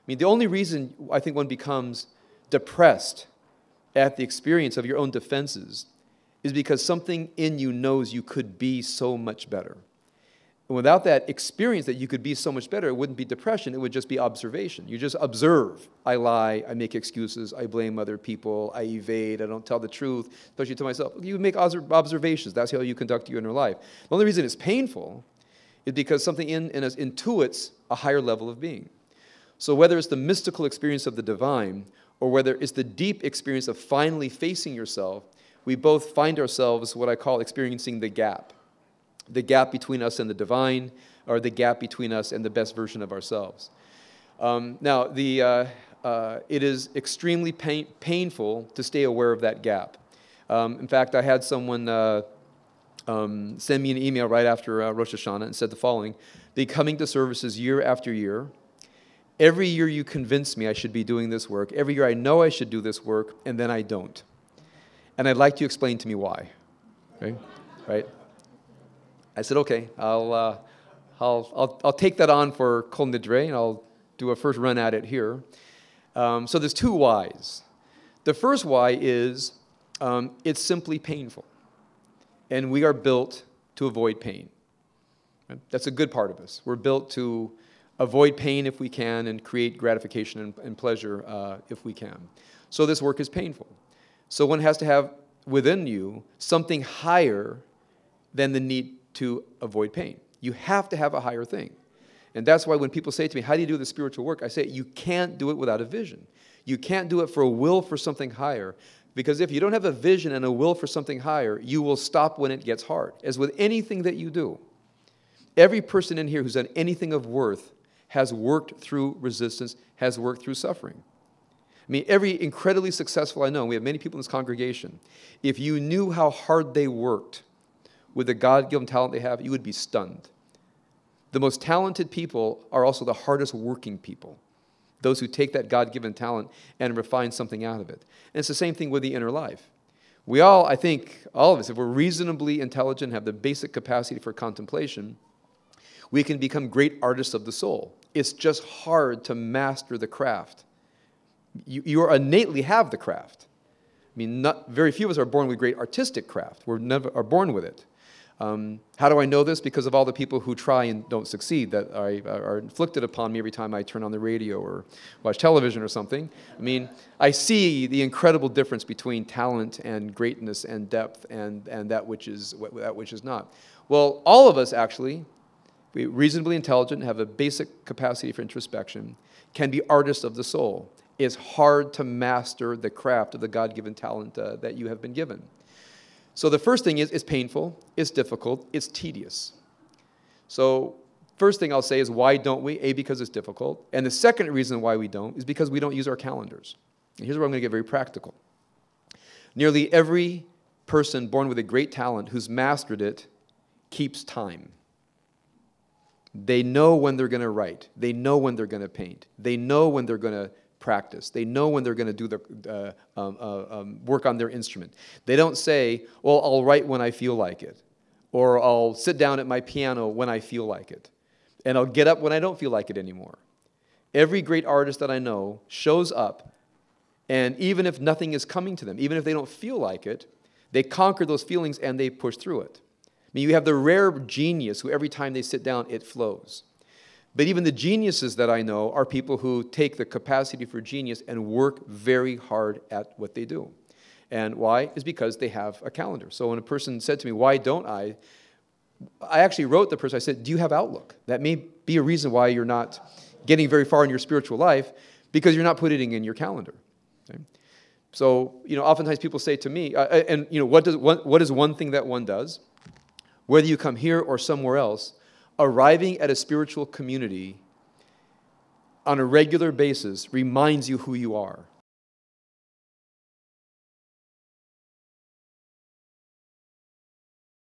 mean, the only reason I think one becomes depressed at the experience of your own defenses is because something in you knows you could be so much better. And without that experience that you could be so much better, it wouldn't be depression, it would just be observation. You just observe. I lie, I make excuses, I blame other people, I evade, I don't tell the truth, especially to myself. You make observations. That's how you conduct your inner life. The only reason it's painful is because something in us intuits a higher level of being. So whether it's the mystical experience of the divine or whether it's the deep experience of finally facing yourself, we both find ourselves what I call experiencing the gap between us and the divine, or the gap between us and the best version of ourselves. Now, it is extremely painful to stay aware of that gap. In fact, I had someone send me an email right after Rosh Hashanah and said the following: "Be coming to services year after year. Every year you convince me I should be doing this work. Every year I know I should do this work, and then I don't. And I'd like you to explain to me why." Right? I said, okay, I'll take that on for Kol Nidre, and I'll do a first run at it here. So there's two whys. The first why is it's simply painful, and we are built to avoid pain. Right? That's a good part of us. We're built to avoid pain if we can and create gratification and pleasure if we can. So this work is painful. So one has to have within you something higher than the need to avoid pain. You have to have a higher thing. And that's why when people say to me, how do you do the spiritual work? I say, you can't do it without a vision. You can't do it for a will for something higher. Because if you don't have a vision and a will for something higher, you will stop when it gets hard. As with anything that you do, every person in here who's done anything of worth has worked through resistance, has worked through suffering. I mean, every incredibly successful I know, we have many people in this congregation, if you knew how hard they worked with the God-given talent they have, you would be stunned. The most talented people are also the hardest working people, those who take that God-given talent and refine something out of it. And it's the same thing with the inner life. We all, I think, all of us, if we're reasonably intelligent, have the basic capacity for contemplation, we can become great artists of the soul. It's just hard to master the craft. You innately have the craft. I mean, very few of us are born with great artistic craft. We're never are born with it. How do I know this? Because of all the people who try and don't succeed that are inflicted upon me every time I turn on the radio or watch television or something. I mean, I see the incredible difference between talent and greatness and depth and that which is not. Well, all of us actually, we reasonably intelligent, have a basic capacity for introspection, can be artists of the soul. It's hard to master the craft of the God-given talent that you have been given. So the first thing is, it's painful, it's difficult, it's tedious. So first thing I'll say is, why don't we? A, because it's difficult. And the second reason why we don't is because we don't use our calendars. And here's where I'm going to get very practical. Nearly every person born with a great talent who's mastered it keeps time. They know when they're going to write. They know when they're going to paint. They know when they're going to practice. They know when they're going to do the work on their instrument. They don't say, well, I'll write when I feel like it, or I'll sit down at my piano when I feel like it, and I'll get up when I don't feel like it anymore. Every great artist that I know shows up, and even if nothing is coming to them, even if they don't feel like it, they conquer those feelings and they push through it. I mean, you have the rare genius who every time they sit down, it flows. But even the geniuses that I know are people who take the capacity for genius and work very hard at what they do. And why? Is because they have a calendar. So when a person said to me, why don't I actually wrote the person, I said, do you have outlook? That may be a reason why you're not getting very far in your spiritual life, because you're not putting it in your calendar. Okay? So, oftentimes people say to me, what is one thing that one does? Whether you come here or somewhere else, arriving at a spiritual community on a regular basis reminds you who you are.